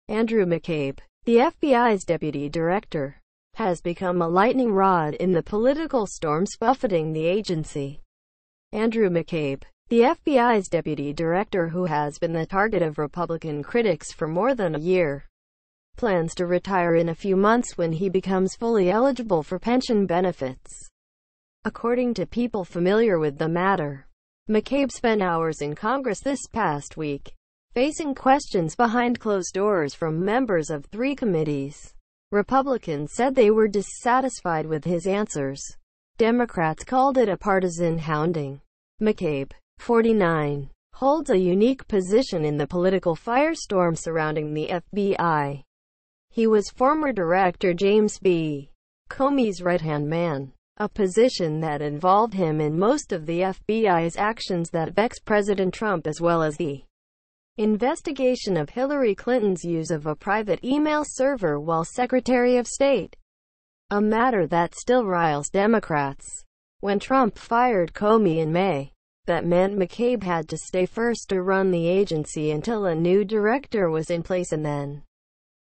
Andrew McCabe, the FBI's deputy director, has become a lightning rod in the political storms buffeting the agency. Andrew McCabe, the FBI's deputy director who has been the target of Republican critics for more than a year, plans to retire in a few months when he becomes fully eligible for pension benefits. According to people familiar with the matter, McCabe spent hours in Congress this past week, facing questions behind closed doors from members of 3 committees. Republicans said they were dissatisfied with his answers. Democrats called it a partisan hounding. McCabe, 49, holds a unique position in the political firestorm surrounding the FBI. He was former Director James B. Comey's right-hand man, a position that involved him in most of the FBI's actions that vexed President Trump, as well as the investigation of Hillary Clinton's use of a private email server while Secretary of State, a matter that still riles Democrats. When Trump fired Comey in May, that meant McCabe had to stay first to run the agency until a new director was in place, and then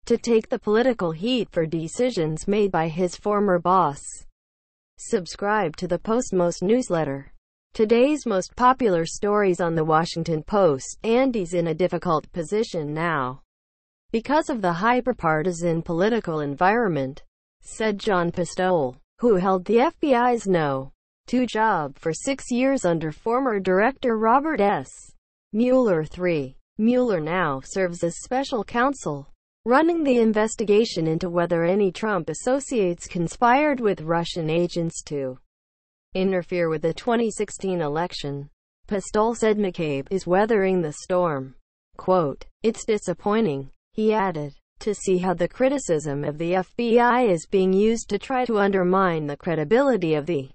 to take the political heat for decisions made by his former boss. Subscribe to the Postmost newsletter. Today's most popular stories on the Washington Post. Andy's in a difficult position now because of the hyper-partisan political environment, said John Pistole, who held the FBI's No. 2 job for 6 years under former Director Robert S. Mueller III. Mueller now serves as special counsel, running the investigation into whether any Trump associates conspired with Russian agents to interfere with the 2016 election. Pistole said McCabe is weathering the storm. Quote, "It's disappointing," he added, "to see how the criticism of the FBI is being used to try to undermine the credibility of the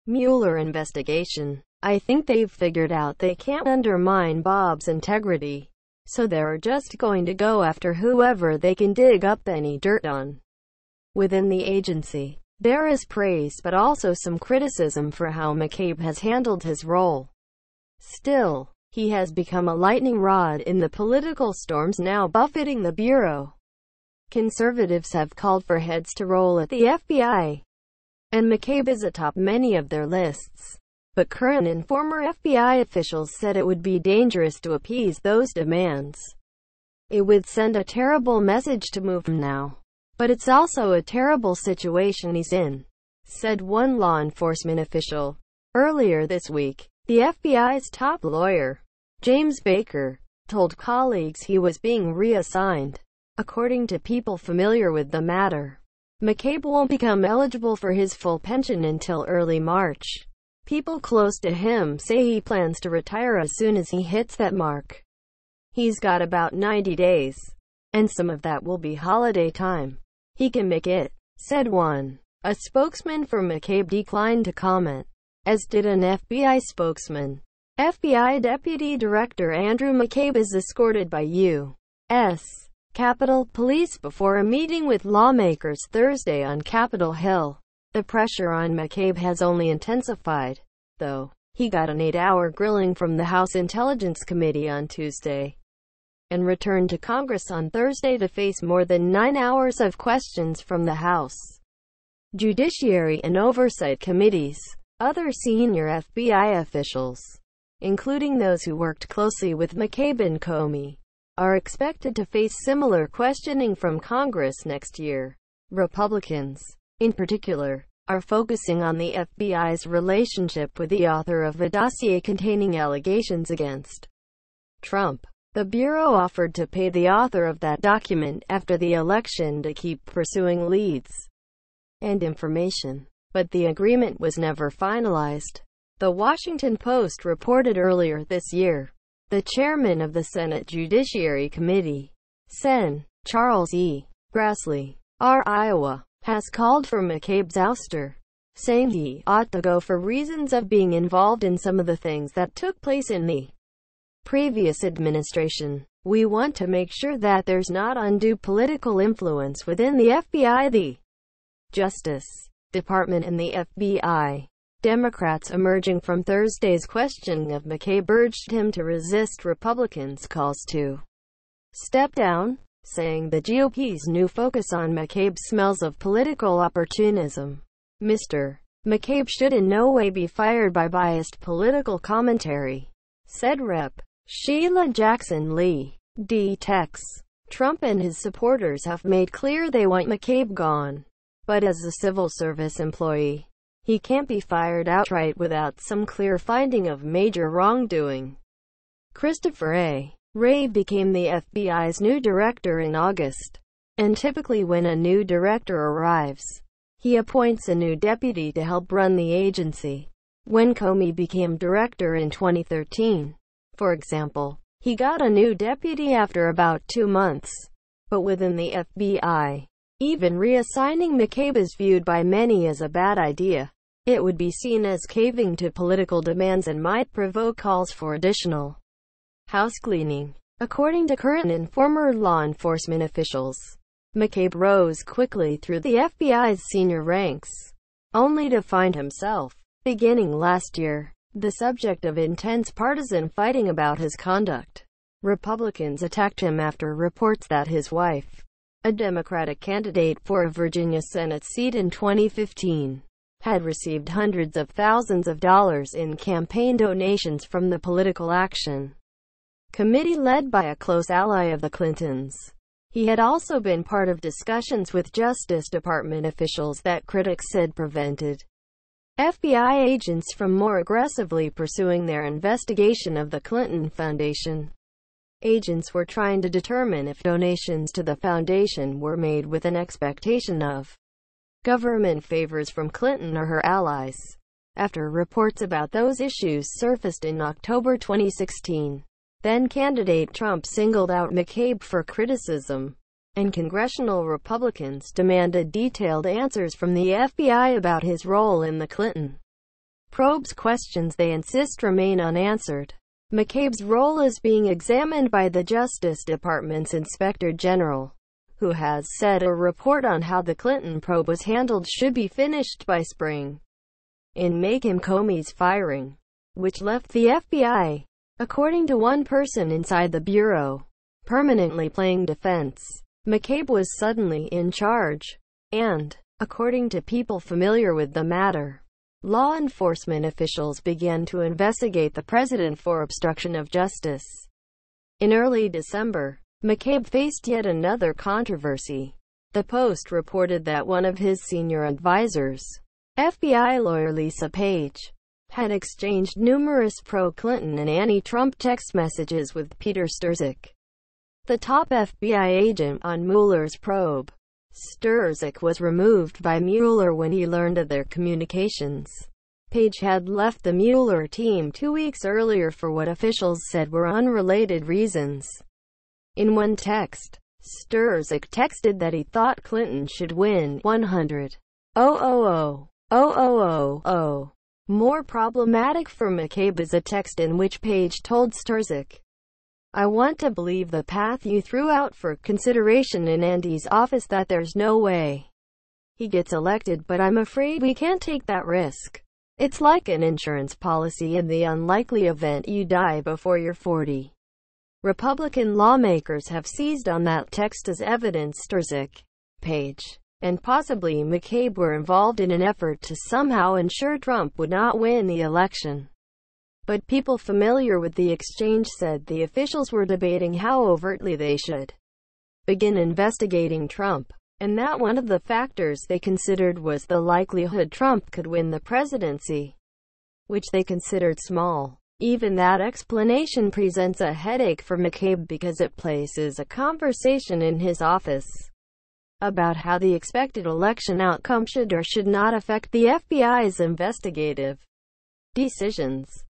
Mueller investigation. I think they've figured out they can't undermine Bob's integrity, so they're just going to go after whoever they can dig up any dirt on." Within the agency, there is praise but also some criticism for how McCabe has handled his role. Still, he has become a lightning rod in the political storms now buffeting the Bureau. Conservatives have called for heads to roll at the FBI, and McCabe is atop many of their lists. But current and former FBI officials said it would be dangerous to appease those demands. It would send a terrible message to move him now. But it's also a terrible situation he's in, said one law enforcement official. Earlier this week, the FBI's top lawyer, James Baker, told colleagues he was being reassigned. According to people familiar with the matter, McCabe won't become eligible for his full pension until early March. People close to him say he plans to retire as soon as he hits that mark. He's got about 90 days, and some of that will be holiday time. He can make it, said one. A spokesman for McCabe declined to comment, as did an FBI spokesman. FBI Deputy Director Andrew McCabe is escorted by U.S. Capitol Police before a meeting with lawmakers Thursday on Capitol Hill. The pressure on McCabe has only intensified, though. He got an 8-hour grilling from the House Intelligence Committee on Tuesday, and returned to Congress on Thursday to face more than 9 hours of questions from the House Judiciary and Oversight Committees. Other senior FBI officials, including those who worked closely with McCabe and Comey, are expected to face similar questioning from Congress next year. Republicans, in particular, are focusing on the FBI's relationship with the author of a dossier containing allegations against Trump. The Bureau offered to pay the author of that document after the election to keep pursuing leads and information, but the agreement was never finalized. The Washington Post reported earlier this year, the chairman of the Senate Judiciary Committee, Sen. Charles E. Grassley, R. Iowa, has called for McCabe's ouster, saying he ought to go for reasons of being involved in some of the things that took place in the previous administration. "We want to make sure that there's not undue political influence within the FBI, the Justice Department, and the FBI." Democrats emerging from Thursday's questioning of McCabe urged him to resist Republicans' calls to step down, saying the GOP's new focus on McCabe smells of political opportunism. Mr. McCabe should in no way be fired by biased political commentary, said Rep. Sheila Jackson Lee. D-Tex. Trump and his supporters have made clear they want McCabe gone. But as a civil service employee, he can't be fired outright without some clear finding of major wrongdoing. Christopher A. Wray became the FBI's new director in August. And typically when a new director arrives, he appoints a new deputy to help run the agency. When Comey became director in 2013, for example, he got a new deputy after about 2 months. But within the FBI, even reassigning McCabe is viewed by many as a bad idea. It would be seen as caving to political demands and might provoke calls for additional housecleaning. According to current and former law enforcement officials, McCabe rose quickly through the FBI's senior ranks, only to find himself, beginning last year, the subject of intense partisan fighting about his conduct. Republicans attacked him after reports that his wife, a Democratic candidate for a Virginia Senate seat in 2015, had received hundreds of thousands of dollars in campaign donations from the Political Action Committee led by a close ally of the Clintons. He had also been part of discussions with Justice Department officials that critics said prevented FBI agents from more aggressively pursuing their investigation of the Clinton Foundation. Agents were trying to determine if donations to the foundation were made with an expectation of government favors from Clinton or her allies. After reports about those issues surfaced in October 2016, then-candidate Trump singled out McCabe for criticism, and congressional Republicans demanded detailed answers from the FBI about his role in the Clinton probe's. Questions they insist remain unanswered. McCabe's role is being examined by the Justice Department's Inspector General, who has said a report on how the Clinton probe was handled should be finished by spring. In May Comey's firing, which left the FBI, according to one person inside the bureau, permanently playing defense, McCabe was suddenly in charge. And, according to people familiar with the matter, law enforcement officials began to investigate the president for obstruction of justice. In early December, McCabe faced yet another controversy. The Post reported that one of his senior advisors, FBI lawyer Lisa Page, had exchanged numerous pro-Clinton and anti-Trump text messages with Peter Strzok, the top FBI agent on Mueller's probe. Strzok was removed by Mueller when he learned of their communications. Page had left the Mueller team 2 weeks earlier for what officials said were unrelated reasons. In one text, Strzok texted that he thought Clinton should win 100,000. More problematic for McCabe is a text in which Page told Strzok, "I want to believe the path you threw out for consideration in Andy's office that there's no way he gets elected, but I'm afraid we can't take that risk. It's like an insurance policy in the unlikely event you die before you're 40. Republican lawmakers have seized on that text as evidence Strzok, Page, and possibly McCabe were involved in an effort to somehow ensure Trump would not win the election. But people familiar with the exchange said the officials were debating how overtly they should begin investigating Trump, and that one of the factors they considered was the likelihood Trump could win the presidency, which they considered small. Even that explanation presents a headache for McCabe because it places a conversation in his office about how the expected election outcome should or should not affect the FBI's investigative decisions.